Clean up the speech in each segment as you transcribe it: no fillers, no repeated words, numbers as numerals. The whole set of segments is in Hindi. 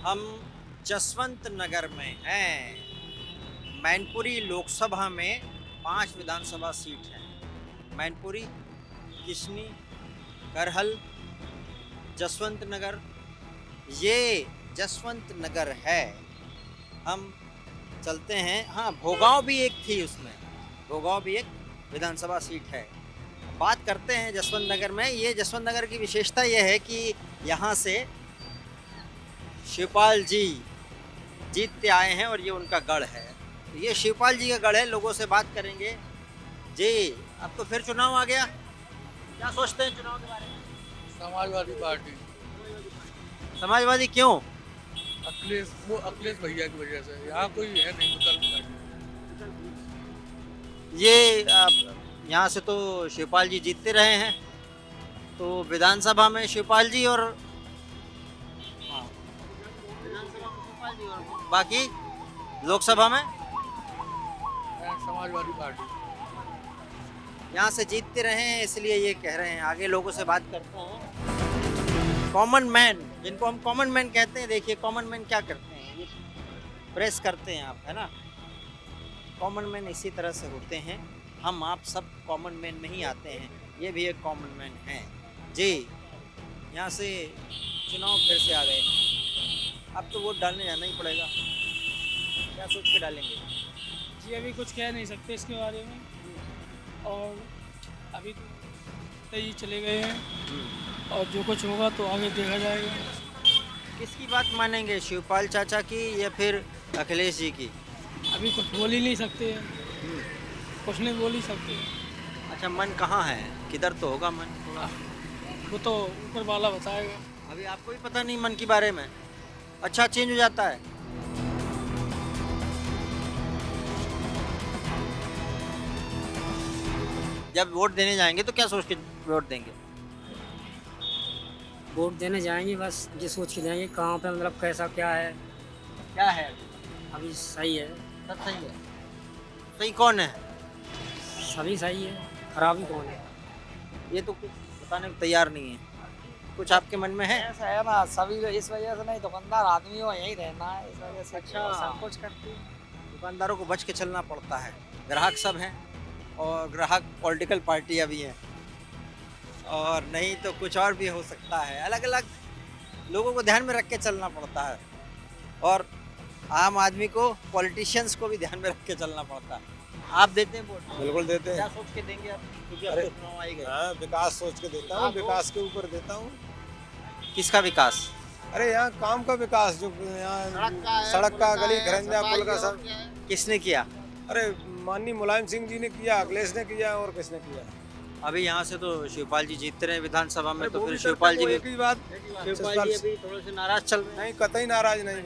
हम जसवंत नगर में हैं। मैनपुरी लोकसभा में 5 विधानसभा सीट हैं। मैनपुरी, किसनी, करहल, जसवंत नगर। ये जसवंत नगर है। हम चलते हैं। हाँ, भोगांव भी एक थी उसमें। भोगांव भी एक विधानसभा सीट है। बात करते हैं जसवंत नगर में। ये जसवंत नगर की विशेषता ये है कि यहाँ से शिवपाल जी जीतते आए हैं और ये उनका गढ़ है। ये शिवपाल जी का गढ़ है। लोगों से बात करेंगे। जी, अब तो फिर चुनाव आ गया। क्या सोचते हैं चुनाव के बारे में? समाजवादी पार्टी। समाजवादी क्यों? अखिलेश भैया की वजह से। यहाँ कोई है नहीं विकल्प। ये यहाँ से तो शिवपाल जी जीतते रहे हैं, तो विधानसभा में शिवपाल जी और विधानसभा में शिवपाल जी और बाकी लोकसभा में समाजवादी पार्टी। यहाँ से जीतते रहे हैं, इसलिए ये कह रहे हैं। आगे लोगों से बात करते हैं। कॉमन मैन, जिनको हम कॉमन मैन कहते हैं, देखिए कॉमन मैन क्या करते हैं। ये प्रेस करते हैं आप, है ना। कॉमन मैन इसी तरह से होते हैं। हम आप सब कॉमन मैन में ही आते हैं। ये भी एक कॉमन मैन है जी। यहाँ से चुनाव फिर से आ गए। अब तो वोट डालने जाना ही पड़ेगा। क्या सोच के डालेंगे? जी अभी कुछ कह नहीं सकते इसके बारे में, और अभी तो ये चले गए हैं और जो कुछ होगा तो आगे देखा जाएगा। किसकी बात मानेंगे, शिवपाल चाचा की या फिर अखिलेश जी की? अभी कुछ बोल ही नहीं सकते हैं, कुछ नहीं बोल ही सकते हैं। अच्छा, मन कहाँ है? किधर तो होगा मन थोड़ा। वो तो ऊपर वाला बताएगा। अभी आपको भी पता नहीं मन के बारे में। अच्छा, चेंज हो जाता है। जब वोट देने जाएंगे तो क्या सोच के वोट देंगे? वोट देने जाएंगे बस ये सोच के जाएंगे कहाँ पे, मतलब कैसा क्या है। क्या है? अभी सही है, सब सही है। सही कौन है? सभी सही है, खराब ही कौन है। ये तो कुछ बताने को तैयार नहीं है। कुछ आपके मन में है? ऐसा है ना, सभी इस वजह से नहीं, दुकानदार आदमी हो यही रहना है, इस वजह से अच्छा। सब कुछ करते हैं। दुकानदारों को बच के चलना पड़ता है। ग्राहक सब हैं और ग्राहक पॉलिटिकल पार्टियां भी हैं, और नहीं तो कुछ और भी हो सकता है। अलग अलग लोगों को ध्यान में रख के चलना पड़ता है, और आम आदमी को, पॉलिटिशियंस को भी ध्यान में रख के चलना पड़ता है। आप देते हैं वोट? बिल्कुल देते क्या हैं। सोच के देंगे आप? क्योंकि अब अरे, तो चुनाव आ ही गए। हाँ, विकास सोच के देता हूँ, विकास के ऊपर देता हूँ। किसका विकास? अरे यहाँ काम का विकास, जो यहाँ सड़क का, गली खरंजा, पुल का सब। किसने किया? अरे माननीय मुलायम सिंह जी ने किया, अखिलेश ने किया, और किसने किया? अभी यहाँ से तो शिवपाल जी जीतते रहे विधानसभा में, अरे तो वो फिर भी शिवपाल जी वो भी, एक ही बात। शिवपाल जी अभी थोड़े से नाराज चल रहे हैं। नहीं, कतई नाराज नहीं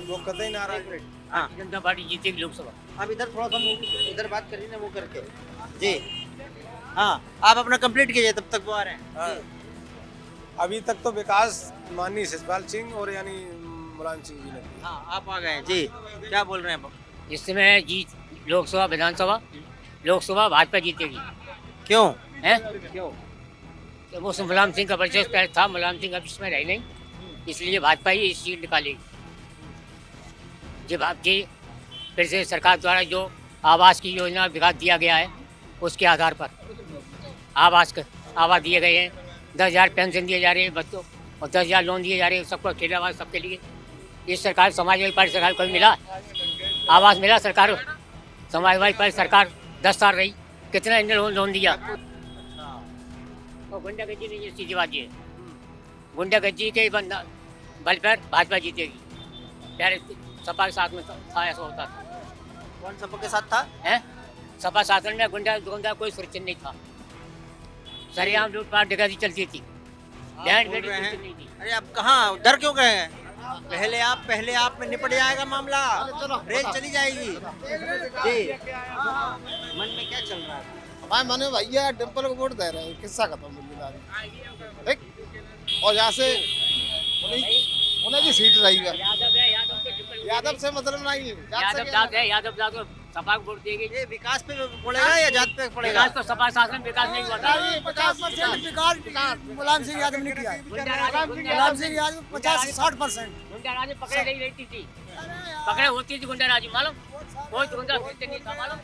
वो कतई नाराज नहीं। हाँ, जनता पार्टी जीतेगी लोकसभा। आप इधर थोड़ा सा इधर बात करिए ना, वो करके जी। हाँ, आप अपना कंप्लीट कीजिए, तब तक वो आ रहे हैं। हाँ, अभी तक तो विकास माननीय शिवपाल सिंह और यानी मुलायम सिंह जी ने किया। हाँ, आप आ गए हैं जी। क्या बोल रहे हैं? इस समय जीत लोकसभा विधानसभा, लोकसभा भाजपा जीतेगी। क्यों? है क्यों? तो वो मुलायम सिंह का परिचय पहले था, मुलायम सिंह अब इसमें रही नहीं, इसलिए भाजपा ही इस सीट निकालेगी। जब आपकी फिर से सरकार द्वारा जो आवास की योजना विकास दिया गया है, उसके आधार पर आवास दिए गए हैं। 10,000 पेंशन दिए जा रहे हैं बच्चों, और 10,000 लोन दिए जा रहे हैं सबको, अकेले आवास सबके लिए। इस सरकार, समाजवादी पार्टी सरकार को मिला आवास, मिला सरकार। समाजवादी पार्टी सरकार 10 साल रही, कितना इन्हें लोन दिया। और गुंडागर्दी नहीं है, सीधी बात ये। गुंडागर्दी के बल पर भाजपा जीतेगी। पहले सपा के साथ में था, ऐसा होता था। कौन सपा के साथ था? है सपा शासन में गुंडा कोई सुरक्षित नहीं था। सरेआम लूटपाट डकैती चलती थी। आप बोल रहे हैं। अरे आप कहाँ, डर क्यों गए हैं? पहले आप में निपट जाएगा मामला, रेल चली जाएगी जी। मन में क्या चल रहा है? हमारे मन में भैया डिम्पल को वोट दे रहे हैं, किस्सा खत्म जिम्मेदारी। ठीक, और यहाँ से उन्हें भी सीट रहेगा। यादव से मतलब नहीं है, यादव सपा को वोट देंगे। ये विकास पे पड़ेगा या जात पे पड़ेगा? विकास तो सपा शासन में विकास नहीं हुआ था। 50% मुलायम सिंह यादव ने किया है। मुलायम सिंह यादव 50-60%। गुंडाराजी पकड़े नहीं रहती थी, पकड़े होती थी गुंडाराजी मालूम, कोई गुंडा फिरते नहीं था मालूम।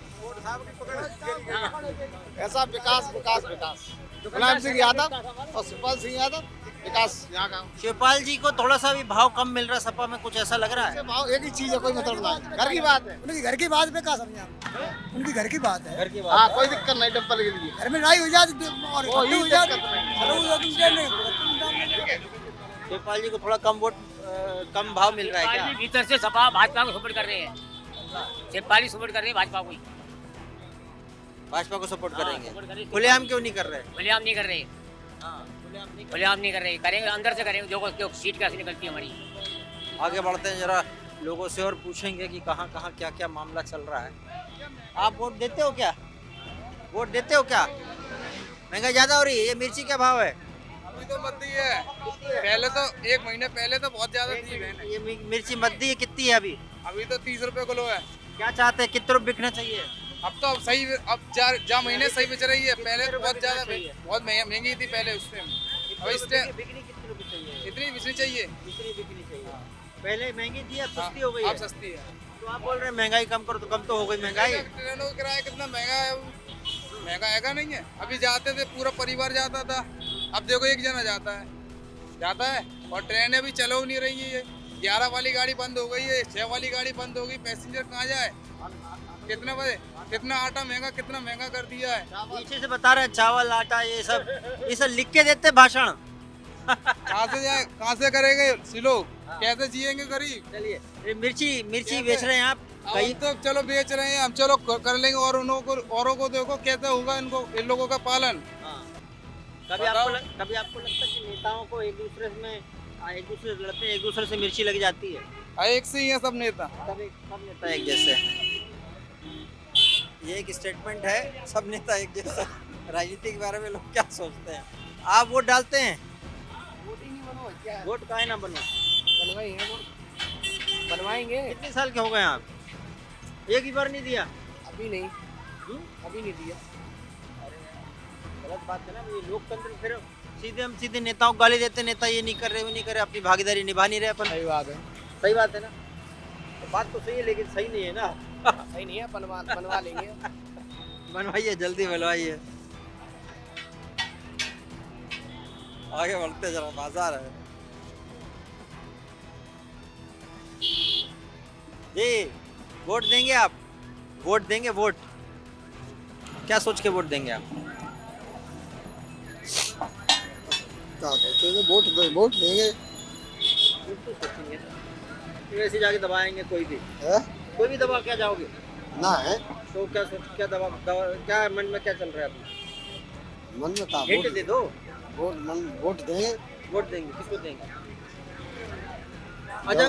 ऐसा विकास विकास विकास मुलायम सिंह यादव और शिवपाल सिंह यादव विकास यहाँ का शिवपाल जी को थोड़ा सा भी भाव कम मिल रहा है सपा में, कुछ ऐसा लग रहा है? भाव एक ही चीज है, कोई मतलब नहीं, घर की बात है। उनकी घर की बात पे क्या समझे आप? उनकी घर की बात है। घर की हाँ बात कोई दिक्कत नहीं डिम्पल के लिए। घर में लड़ाई हो जाती और कोई इकट्ठी हो जाती। दिक्कत नहीं। चलो वो लोग नहीं। शिवपाल जी को थोड़ा कम वोट कम भाव मिल रहा है क्या? भीतर से सपा भाजपा को सपोर्ट कर रहे हैं, शिवपाल सपोर्ट कर रहे हैं भाजपा को ही। भाजपा को सपोर्ट हाँ, करेंगे, सपोर्ट करेंगे। खुलेआम क्यों नहीं कर रहे? खुलेआम नहीं कर रहे, खुलेआम नहीं कर रहे, करेंगे अंदर से करेंगे, जो सीट कैसे निकलती है हमारी। आगे बढ़ते हैं, जरा लोगों से और पूछेंगे कि कहाँ कहाँ क्या क्या मामला चल रहा है। आप वोट देते हो क्या? वोट देते हो क्या? महंगाई ज्यादा हो रही है, ये मिर्ची क्या भाव है? अभी तो मद्दी है, पहले तो 1 महीने पहले तो बहुत ज्यादा थी बहन। ये मिर्ची मद्दी है, कितनी है अभी? अभी तो 30 रुपए किलो है। क्या चाहते हैं, कितने रुपए बिकना चाहिए? अब सही, अब जा महीने सही बेच रही है, पहले तो बहुत ज्यादा बहुत महंगी थी पहले उस टाइम। अब इस टाइम बिकनी कितने रुपए चाहिए? इतनी बिचनी चाहिए, इतनी बिकनी चाहिए। पहले महंगी थी, अब हाँ, सस्ती हो गई अब है। सस्ती है। तो आप बोल रहे हैं महंगाई कम करो, तो कम तो हो गई महंगाई। ट्रेनों का किराया कितना महंगा है, महंगा हैगा नहीं है। अभी जाते थे पूरा परिवार जाता था, अब देखो एक जना जाता है और ट्रेनें भी चलो नहीं रही है। 11 वाली गाड़ी बंद हो गई है, 6 वाली गाड़ी बंद हो गई, पैसेंजर कहाँ जाए? कितने बजे कितना आटा महंगा, कितना महंगा कर दिया है। पीछे से बता रहे हैं चावल आटा ये सब लिख के देते भाषण। कहाँ से जाए, कहाँ से करेंगे लोग, कैसे जिएंगे गरीब? चलिए, ये मिर्ची बेच रहे हैं आप कई कई तो चलो बेच रहे हैं हम, चलो कर लेंगे, और औरों को देखो कैसे होगा इन लोगों का पालन। हाँ। कभी आपको लगता है कि नेताओं को एक दूसरे से लड़ते हैं, एक दूसरे से मिर्ची लग जाती है? एक से ही है सब नेता। सब नेता एक जैसे। ये एक स्टेटमेंट है, सब नेता एक जैसा। राजनीति के बारे में लोग क्या सोचते हैं? आप वोट डालते हैं? वोट काहे ना बनवाएंगे। कितने साल के हो गए आप? एक ही बार नहीं दिया? अभी नहीं, अभी नहीं दिया। गलत बात है ना, ये लोकतंत्र। फिर सीधे नेताओं को गाली देते, नेता ये नहीं कर रहे, वो नहीं कर रहे, अपनी भागीदारी निभा नहीं रहे अपन। सही बात है। सही बात है ना? तो बात तो सही है, लेकिन सही नहीं है ना। सही नहीं है, बनवा लेंगे। बनवाइए, जल्दी बनवाइए। आगे बढ़ते, जरा बाजार है जी। वोट देंगे आप? वोट देंगे? वोट क्या सोच के वोट देंगे आप? क्या सोचेंगे? वोट देंगे। वैसे जाके दबाएंगे कोई भी? है? कोई भी दबा क्या जाओगे? ना है तो क्या दबा क्या मन में क्या चल रहा है अभी? मन में था हिंट दे दो। वोट देंगे। वोट देंगे, किसको देंगे? अच्छा,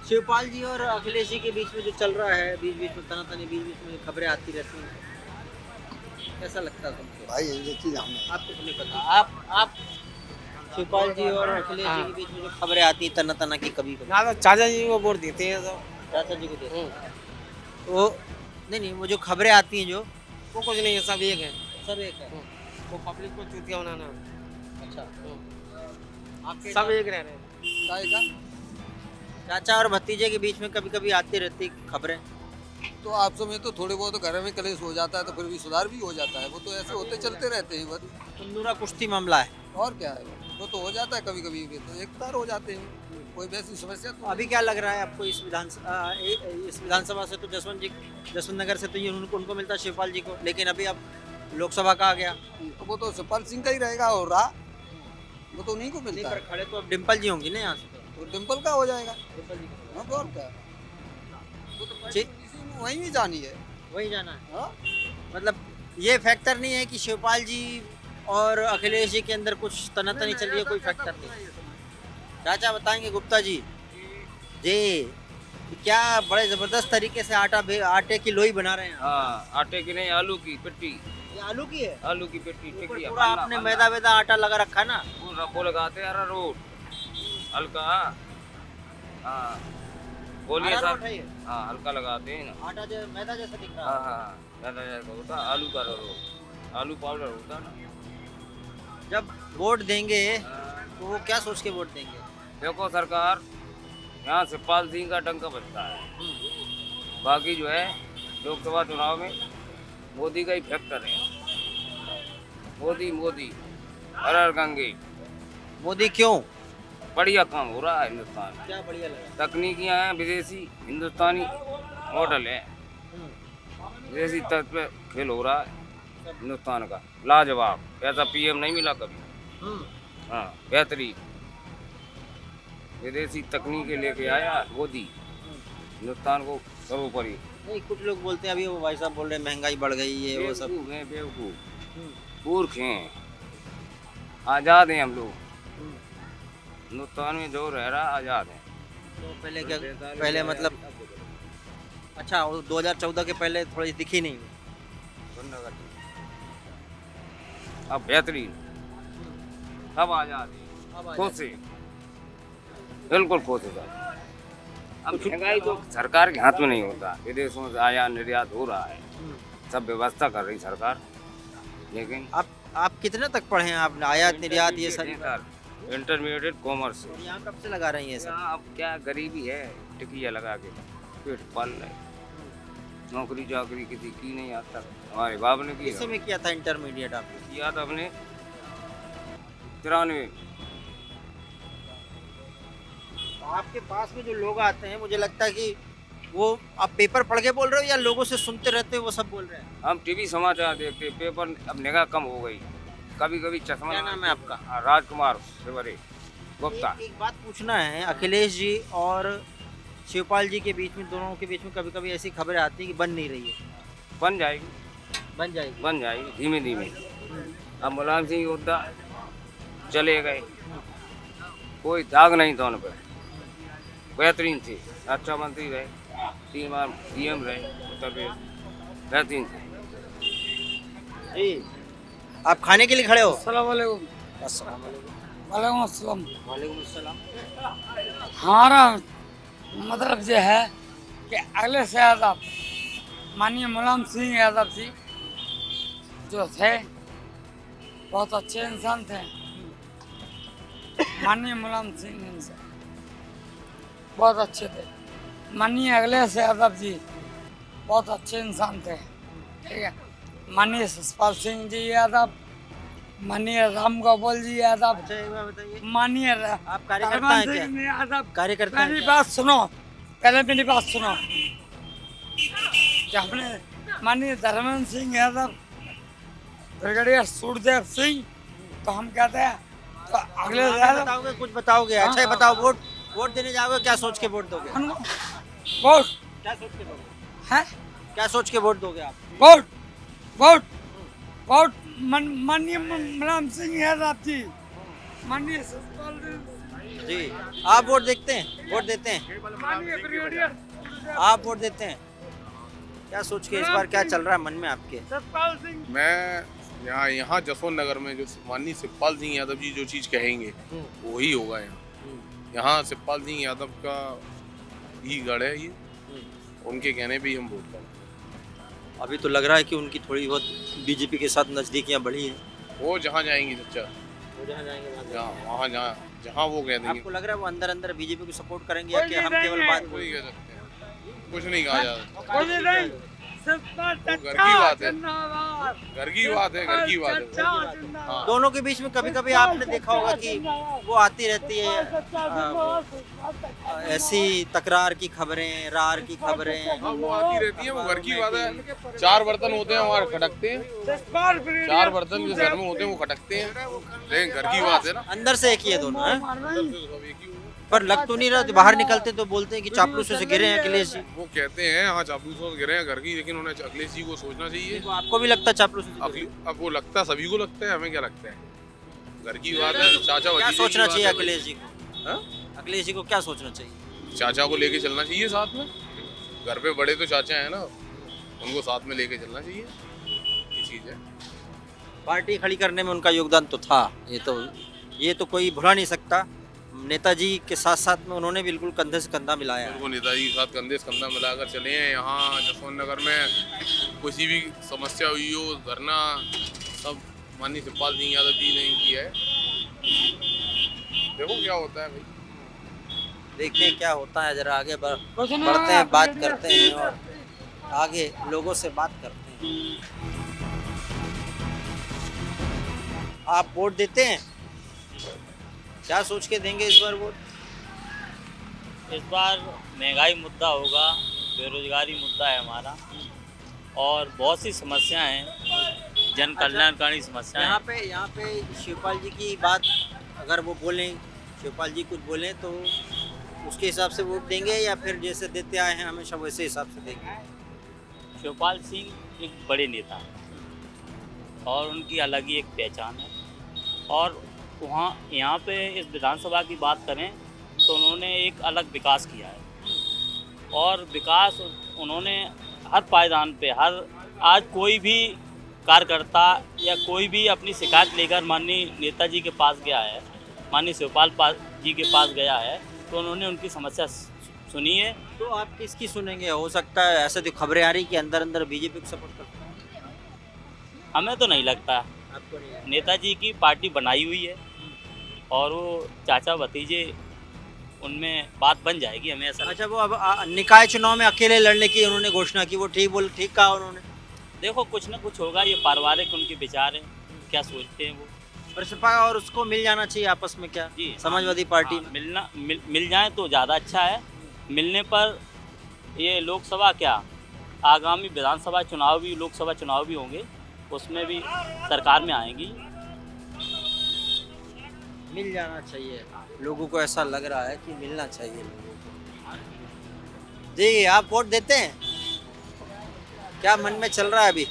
शिवपाल जी और अखिलेश जी के बीच में जो चल रहा है, बीच बीच में तनातनी, बीच बीच में खबरें आती रहती हैं, कैसा लगता है तुमको? भाई ये चीज हमें आपको तो नहीं पता। आप शिवपाल जी और अखिलेश जी के बीच में जो खबरें आती हैं तना की, कभी कभी ना तो चाचा जी को वोट देते हैं तो चाचा जी को देते हैं। तो नहीं, वो जो खबरें आती हैं जो, वो कुछ नहीं है, सब एक है। सब एक है। वो पब्लिक को चूतिया बनाना। अच्छा, आपके सब एक रह रहे हैं। चाचा और भतीजे के बीच में कभी कभी आती रहती खबरें। तो आपस में तो थोड़े बहुत घर में कलेश हो जाता है, तो फिर भी सुधार भी हो जाता है। वो तो ऐसे होते चलते रहते हैं बस। कुंदूरा कुश्ती मामला है। और क्या है, वो तो हो जाता है कभी कभी, तो एक तार हो जाते हैं, कोई वैसी समस्या तो अभी क्या लग रहा है आपको? इस विधानसभा से तो जसवंत नगर से तो ये उनको मिलता है शिवपाल जी को, लेकिन अभी अब लोकसभा का आ गया। वो तो शिवपाल सिंह का ही रहेगा, और रहा वो तो उन्हीं को नहीं, मिलता पर है। खड़े तो अब डिम्पल जी होंगी ना यहाँ से। तो डिम्पल का हो जाएगा। डिम्पल जी का। हाँ, तो और क्या, वो तो ठीक। वहीं भी जानी है। वही जाना है। हाँ? मतलब ये फैक्टर नहीं है कि शिवपाल जी और अखिलेश जी के अंदर कुछ तनातनी चल रही है, कोई फैक्टर नहीं। चाचा बताएंगे गुप्ता जी क्या बड़े जबरदस्त तरीके से आटे की लोई बना रहे हैं? हाँ, आटे की नहीं, आलू की पिट्टी। ये आलू की है? आलू की पिट्टी ऊपर टिकी पूरा आपने मैदा आटा लगा रखा ना? पूरा वो लगाते हैं अरारोट हल्का। हाँ, बोलिए हरा साहब। रोट है ये? हाँ हल्का लगाते हैं ना। आटा जो मैदा जैसा दिख रहा हाँ है। हाँ ज़्यादा ज़्यादा होता है आलू का रोट, आलू पाउडर होता है ना। जब वोट देंगे हाँ, तो वो क्या सोच के वोट देंगे? देखो सरकार यहाँ शिवपाल सिंह का डंका बजता है, बाकी जो है लोकसभा चुनाव में मोदी का ही फैक्टर है। मोदी मोदी हर हर गंगे, मोदी क्यों? बढ़िया काम हो रहा है हिंदुस्तान में। क्या बढ़िया लगा? तकनीकियाँ हैं विदेशी, हिंदुस्तानी मॉडल है। विदेशी तर्ज पे खेल हो रहा है हिंदुस्तान का, लाजवाब। ऐसा पीएम नहीं मिला कभी। हाँ बेहतरीन विदेशी तकनीकें लेके आया मोदी, हिंदुस्तान को सर्वोपरि। नहीं, कुछ लोग बोलते हैं, अभी वो भाई साहब बोल रहे हैं महंगाई बढ़ गई है वो सब। बेवकूफ हैं बेवकूफ, मूर्ख हैं। आज़ाद हैं हम लोग, हिंदुस्तान में जो रह रहा आज़ाद है। तो पहले क्या, पहले मतलब अच्छा वो 2014 के पहले थोड़ी दिखी नहीं। अब बेहतरीन, सब आज़ाद है, खुश है, बिल्कुल खुश है सब। अब महंगाई तो सरकार के हाथ में नहीं होता, विदेशों से आयात निर्यात हो रहा है, सब व्यवस्था कर रही सरकार। लेकिन आप कितने तक पढ़े हैं? आप आयात निर्यात ये सारी बात? इंटरमीडिएट कॉमर्स से। और यहाँ कब से लगा रही हैं सब? यहाँ अब क्या गरीबी है, टिकिया लगा के पेट पाल रहे। नौकरी चाकरी किसी की नहीं आज तक, हमारे बाप ने की किस समय किया था इंटरमीडिएट आपने? किया था अपने 93। आपके पास में जो लोग आते हैं, मुझे लगता है कि वो आप पेपर पढ़ के बोल रहे हो या लोगों से सुनते रहते हो वो सब बोल रहे हैं? हम टीवी समाचार देखते, पेपर अब निगाह कम हो गई, कभी कभी चश्मा। क्या नाम है आपका? राजकुमार शिवरे गुप्ता। एक बात पूछना है, अखिलेश जी और शिवपाल जी के बीच में, दोनों के बीच में कभी कभी ऐसी खबरें आती है कि बन नहीं रही है। बन जाएगी, बन जाएगी। बन जाएगी धीमे धीमे। अब मुलायम सिंह योद्धा चले गए, कोई दाग नहीं था उन पर, बेहतरीन थे, अच्छा मंत्री रहे, 3 बार पीएम रहे उत्तर प्रदेश, बेहतरीन थे। जी आप खाने के लिए खड़े हो? वालेकुम अस्सलाम वालेकुम। वालेकुम अस्सलाम। वालेकुम अस्सलाम। हमारा मतलब ये है कि अगले से यादव माननीय मुलायम सिंह यादव जी जो थे बहुत अच्छे इंसान थे। माननीय मुलायम सिंह इंसान बहुत अच्छे थे। माननीय अखिलेश यादव जी बहुत अच्छे इंसान थे, ठीक है। माननीय शिवपाल सिंह जी यादव, माननीय राम गोपाल जी यादव, अच्छा एक बात बताइए, माननीय आप कार्यकर्ता हैं क्या? यादव। कार्यकर्ता हैं मेरी क्या? बात सुनो, पहले मेरी बात सुनो। जब हमने माननीय धर्मेंद्र सिंह यादव, ब्रिगेडियर सूरदेव सिंह, तो हम कहते हैं तो अगले बताओगे, कुछ बताओगे? अच्छा ये बताओ, वोट देने जाओगे, क्या सोच के वोट दोगे? वोट क्या सोच के दोगे? है, क्या सोच के वोट दोगे आप? वोट वोट वोट माननीय मुलायम सिंह यादव जी, माननीय शिवपाल जी आप वोट देखते हैं, वोट देते हैं? माननीय ब्रिगेडियर आप वोट देते हैं? क्या सोच के, इस बार क्या चल रहा है मन में आपके? शिवपाल सिंह। मैं यहाँ जसवंत नगर में जो माननीय शिवपाल सिंह यादव जी जो चीज़ कहेंगे वही होगा। यहाँ शिवपाल सिंह यादव का ही गढ़ है ये, उनके कहने पे ही हम वोट करें। अभी तो लग रहा है कि उनकी थोड़ी बहुत बीजेपी के साथ नजदीकियां बढ़ी हैं। वो जहाँ जाएंगी सच्चा, वो जहाँ जाएंगे वहाँ जहाँ वो कह देंगे। आपको लग रहा है वो अंदर अंदर बीजेपी को सपोर्ट करेंगे या कि हम केवल बात वही कह सकते हैं, कुछ नहीं कहा जा सकता। बोलिए नहीं, शिवपाल वो घर की बात है, जिंदाबाद। घर की बात है, घर की बात है। जिंदाबाद। हाँ। दोनों के बीच में कभी कभी आपने देखा होगा कि वो आती रहती है ऐसी तकरार की खबरें, रार की खबरें। हाँ, वो आती रहती है, वो घर की बात है। 4 बर्तन होते हैं हमारे खटकते हैं, 4 बर्तन जिस घर में होते हैं वो खटकते हैं, लेकिन घर की बात है ना। अंदर से एक ही है दोनों, हैं? सब एक ही हुए। पर लग तो नहीं रहा, बाहर निकलते तो बोलते हैं कि चापलूसों से गिरे हैं अखिलेश जी। वो कहते हैं हाँ चापलूसों से गिरे हैं घर की, लेकिन उन्हें अखिलेश जी को सोचना चाहिए। तो आपको भी लगता है चापलूसों से गिरे? अब वो लगता है, सभी को लगता है, हमें क्या लगता है, घर की बात है। चाचा क्या भतीजे की सोचना बात चाहिए है। अखिलेश जी को? हाँ? अखिलेश जी को क्या सोचना चाहिए? चाचा को लेके चलना चाहिए साथ में, घर पे बड़े तो चाचा है ना, उनको साथ में लेके चलना चाहिए, ये चीज़ है। पार्टी खड़ी करने में उनका योगदान तो था, ये तो कोई भुला नहीं सकता। नेताजी के साथ साथ में उन्होंने बिल्कुल कंधे से कंधा मिलाया है। वो नेताजी के साथ कंधे से कंधा मिलाकर चले हैं। यहाँ जसवंत नगर में किसी भी समस्या हुई हो, धरना, सब माननीय शिवपाल सिंह यादव जी ने की है। देखो क्या होता है भाई, देखते हैं क्या होता है, जरा आगे बढ़ते हैं, बात करते हैं और आगे लोगों से बात करते हैं। आप वोट देते हैं? क्या सोच के देंगे इस बार वोट? इस बार महंगाई मुद्दा होगा, बेरोजगारी मुद्दा है हमारा, और बहुत सी समस्याएं हैं, जन कल्याणकारी समस्याएं हैं। यहाँ पे शिवपाल जी की बात अगर वो बोलें, शिवपाल जी कुछ बोलें तो उसके हिसाब से वोट देंगे या फिर जैसे देते आए हैं हमेशा वैसे हिसाब से देंगे? शिवपाल सिंह एक बड़े नेता हैं और उनकी अलग ही एक पहचान है। और वहाँ यहाँ पे इस विधानसभा की बात करें तो उन्होंने एक अलग विकास किया है, और विकास उन्होंने हर पायदान पे, हर आज कोई भी कार्यकर्ता या कोई भी अपनी शिकायत लेकर माननीय नेताजी के पास गया है, माननीय शिवपाल जी के पास गया है, तो उन्होंने उनकी समस्या सुनी है। तो आप किसकी सुनेंगे? हो सकता है ऐसे तो खबरें आ रही कि अंदर अंदर बीजेपी को सपोर्ट करते हैं। हमें तो नहीं लगता, आपको नहीं? नेताजी की पार्टी बनाई हुई है और वो चाचा भतीजे उनमें बात बन जाएगी, हमें ऐसा। अच्छा, वो अब निकाय चुनाव में अकेले लड़ने की उन्होंने घोषणा की, वो ठीक कहा उन्होंने? देखो कुछ ना कुछ होगा, ये पारिवारिक उनके विचार हैं, क्या सोचते हैं वो। बसपा और उसको मिल जाना चाहिए आपस में, क्या जी, समाजवादी पार्टी हाँ, मिल जाए तो ज़्यादा अच्छा है। मिलने पर ये लोकसभा क्या, आगामी विधानसभा चुनाव भी, लोकसभा चुनाव भी होंगे, उसमें भी सरकार में आएंगी। मिल जाना चाहिए, लोगों को ऐसा लग रहा है कि मिलना चाहिए लोगों को। जी, आप वोट देते हैं? क्या मन में चल रहा है अभी?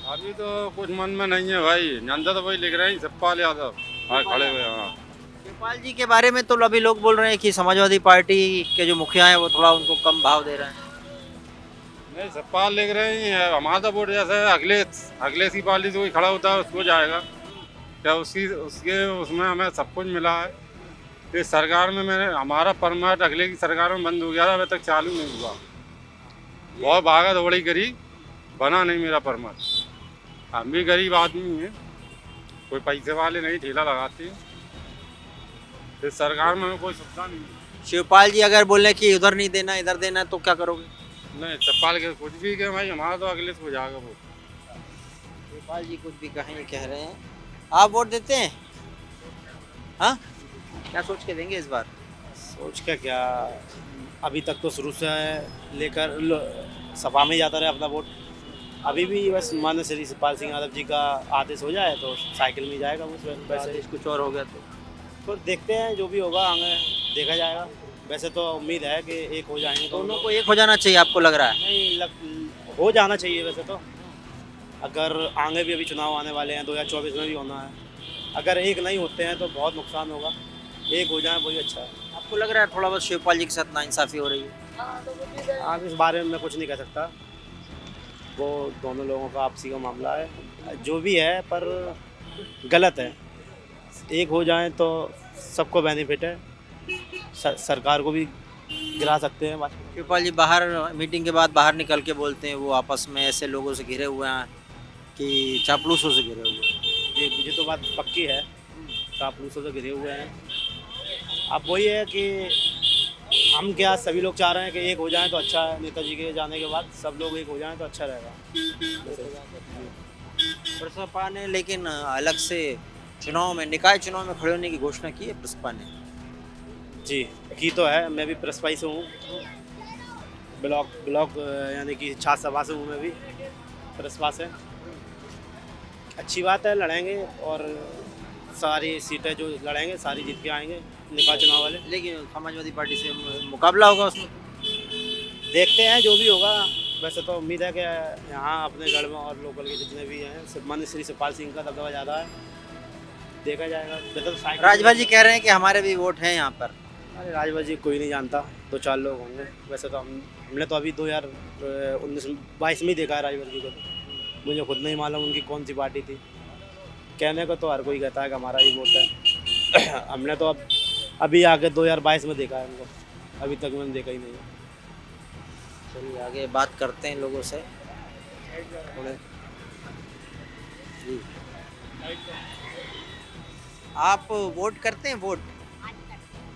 अभी तो कुछ मन में नहीं है भाई, जनता तो वही लिख रहे हैं शिवपाल यादव। हाँ, खड़े हुए। हाँ, शिवपाल जी के बारे में तो अभी लोग बोल रहे हैं कि समाजवादी पार्टी के जो मुखिया हैं वो थोड़ा उनको कम भाव दे रहे हैं। नहीं, शिवपाल लिख रहे हैं। हमारा तो वोट जैसे अखिलेश की पार्टी से कोई खड़ा होता है उसको जाएगा, क्या उसमें हमें सब कुछ मिला है। इस सरकार में हमारा परमानेंट अखिलेश की सरकार में बंद हो गया था, अभी तक चालू नहीं हुआ। बहुत भागा दौड़ी करी, बना नहीं मेरा परमानेंट। हम भी गरीब आदमी हैं, कोई पैसे वाले नहीं, ठेला लगाते हैं। इस सरकार में कोई सुविधा नहीं है। शिवपाल जी अगर बोले कि उधर नहीं देना इधर देना तो क्या करोगे? नहीं, शिवपाल के कुछ भी कहे भाई, हमारा तो अखिलेश हो जाएगा वो। शिवपाल जी कुछ भी कहें, कह रहे हैं। आप वोट देते हैं? हाँ, क्या सोच के देंगे इस बार? सोच के क्या, अभी तक तो शुरू से लेकर सभा में जाता रहे अपना वोट। अभी भी बस माननीय श्री शिवपाल सिंह यादव जी का आदेश हो जाए तो साइकिल में जाएगा। वैसे कुछ और हो गया तो देखते हैं, जो भी होगा आगे देखा जाएगा। वैसे तो उम्मीद है कि एक हो जाएंगे, दोनों को एक हो जाना चाहिए, आपको लग रहा है? नहीं, हो जाना चाहिए वैसे तो। अगर आगे भी अभी चुनाव आने वाले हैं, 2024 में भी होना है, अगर एक नहीं होते हैं तो बहुत नुकसान होगा। एक हो जाए वही अच्छा है। आपको लग रहा है थोड़ा बहुत शिवपाल जी के साथ नाइंसाफ़ी हो रही है? आप इस बारे में मैं कुछ नहीं कह सकता, वो दोनों लोगों का आपसी का मामला है, जो भी है, पर गलत है। एक हो जाए तो सबको बेनिफिट है, सरकार को भी गिरा सकते हैं। शिवपाल जी बाहर मीटिंग के बाद बाहर निकल के बोलते हैं वो आपस में ऐसे लोगों से घिरे हुए हैं कि चापलूसों से घिरे हुए हैं। ये तो बात पक्की है, चापलूसों से घिरे हुए हैं। अब वही है कि हम क्या, सभी लोग चाह रहे हैं कि एक हो जाए तो अच्छा है। नेताजी के जाने के बाद सब लोग एक हो जाएं तो अच्छा रहेगा। प्रसपा ने लेकिन अलग से चुनाव में, निकाय चुनाव में खड़े होने की घोषणा की है प्रसपा ने। जी, की तो है। मैं भी प्रसपाई से हूँ, ब्लॉक यानी कि छात्र सभा से हूँ मैं भी, प्रसपा से। अच्छी बात है, लड़ेंगे और सारी सीटें जो लड़ेंगे सारी जीत के आएंगे निकाय चुनाव वाले। लेकिन समाजवादी पार्टी से मुकाबला होगा उसमें, देखते हैं जो भी होगा। वैसे तो उम्मीद है कि यहाँ अपने गढ़ में और लोकल के जितने भी हैं, माननीय श्री शिवपाल सिंह का दबदबा ज़्यादा है, देखा जाएगा। तो राजभर जी कह रहे हैं कि हमारे भी वोट हैं यहाँ पर। अरे राजभर जी कोई नहीं जानता, 2-4 लोग होंगे। वैसे तो हमने तो अभी 2019-22 में ही देखा है राजभर जी को, तो मुझे खुद नहीं मालूम उनकी कौन सी पार्टी थी। कहने को तो हर कोई कहता है कि हमारा ही वोट है। हमने तो अब अभी आके 2022 में देखा है उनको, अभी तक मैंने देखा ही नहीं है। चलिए आगे बात करते हैं लोगों से थोड़े। जी आप वोट करते हैं? वोट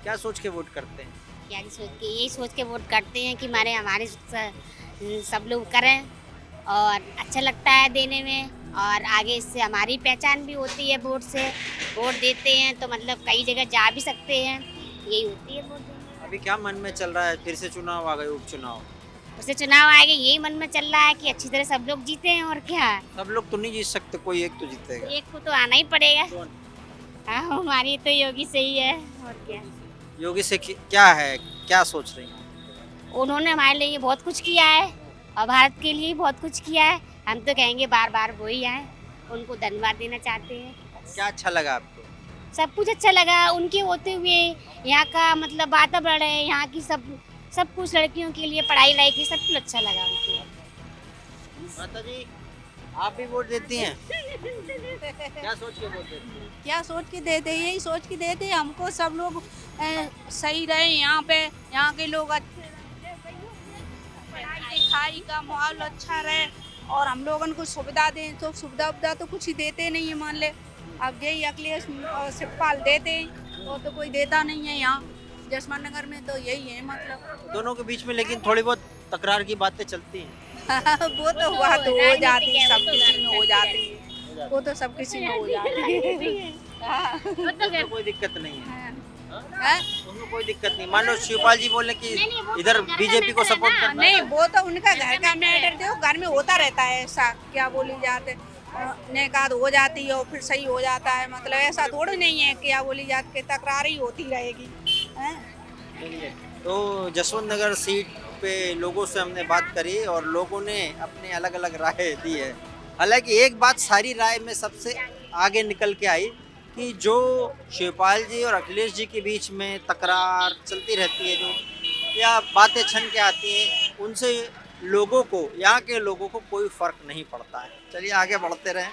क्या सोच के वोट करते हैं? क्या यही सोच के वोट करते हैं कि हमारे सब लोग करें और अच्छा लगता है देने में, और आगे इससे हमारी पहचान भी होती है। वोट से वोट देते हैं तो मतलब कई जगह जा भी सकते हैं, यही होती है वोट देने। अभी क्या मन में चल रहा है? फिर से चुनाव आ गए, उपचुनाव। उससे चुनाव आएगा, यही मन में चल रहा है कि अच्छी तरह सब लोग जीते हैं। और क्या, सब लोग तो नहीं जीत सकते, कोई एक तो जीतेगा। एक को तो आना ही पड़ेगा। कौन? हाँ, हमारी तो योगी से ही है। और क्या, योगी से क्या है, क्या सोच रही हैं? उन्होंने हमारे लिए बहुत कुछ किया है और भारत के लिए बहुत कुछ किया है। हम तो कहेंगे बार बार वो ही आए, उनको धन्यवाद देना चाहते हैं। क्या अच्छा लगा आपको? सब कुछ अच्छा लगा उनके होते हुए। यहाँ का मतलब वातावरण है, यहाँ की सब कुछ लड़कियों के लिए पढ़ाई लाई की, सब कुछ अच्छा लगा उनके। माता जी आप भी वोट देती हैं? क्या सोच के वोट देती हैं? क्या सोच के देते, यही सोच के देते हमको सब लोग सही रहे यहाँ पे, यहाँ के लोग अच्छे रहे, पढ़ाई लिखाई का माहौल अच्छा रहे और हम लोगों को सुविधा दें। तो सुविधा तो कुछ ही देते नहीं है। मान ले अब यही अखिलेश शिवपाल देते तो कोई देता नहीं है यहाँ जसमान नगर में, तो यही है मतलब दोनों के बीच में। लेकिन थोड़ी बहुत तकरार की बातें चलती हैं। वो तो हुआ तो हो जाती है, सब किसी में हो जाती है, वो तो सब किसी में हो जाती है। उसमें कोई दिक्कत नहीं है। हैं? उसमें कोई दिक्कत नहीं। मान लो शिवपाल जी बोले कि इधर बीजेपी को सपोर्ट करना नहीं, वो तो उनका घर का मैटर थे, घर में होता रहता है ऐसा। क्या बोली जाते नेकाद हो जाती है और फिर सही हो जाता है, मतलब ऐसा थोड़ी नहीं है। क्या बोली जाती तकरार ही होती रहेगी। तो जसवंत नगर सीट पे लोगों से हमने बात करी और लोगों ने अपने अलग अलग राय दी है। हालांकि एक बात सारी राय में सबसे आगे निकल के आई कि जो शिवपाल जी और अखिलेश जी के बीच में तकरार चलती रहती है, जो या बातें छन के आती हैं, उनसे लोगों को, यहाँ के लोगों को कोई फर्क नहीं पड़ता है। चलिए आगे बढ़ते रहें,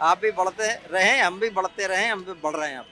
आप भी बढ़ते रहें, हम भी बढ़ते रहें, हम भी बढ़ रहे हैं अब।